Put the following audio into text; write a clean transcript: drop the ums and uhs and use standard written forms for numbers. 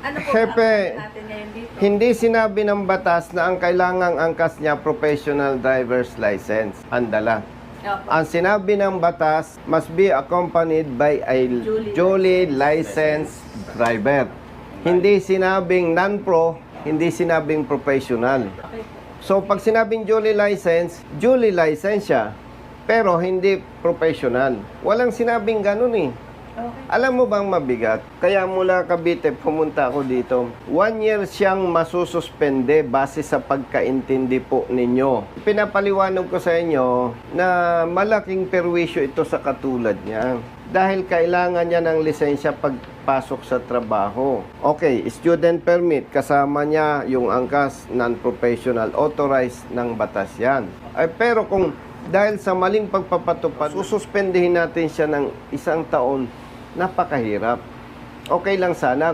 Ano po Hepe, ang natin ngayon dito? hindi sinabi ng batas na ang kailangang angkas niya professional driver's license ang dala. Opo. Ang sinabi ng batas must be accompanied by a duly licensed driver. Hindi sinabing non-pro, hindi sinabing professional. Okay po. So pag sinabing duly licensed siya, pero hindi professional. Walang sinabing ganun eh. Okay. Alam mo bang mabigat? Kaya mula Cavite, pumunta ako dito. 1 year siyang masususpende base sa pagkaintindi po ninyo. Pinapaliwanag ko sa inyo na malaking perwisyo ito sa katulad niya. Dahil kailangan niya ng lisensya pagpasok sa trabaho. Okay, student permit, kasama niya yung angkas, non-professional, authorized ng batas yan. Ay, pero kung dahil sa maling pagpapatupad, sususpendihin natin siya ng 1 taon, napakahirap. Okay lang sana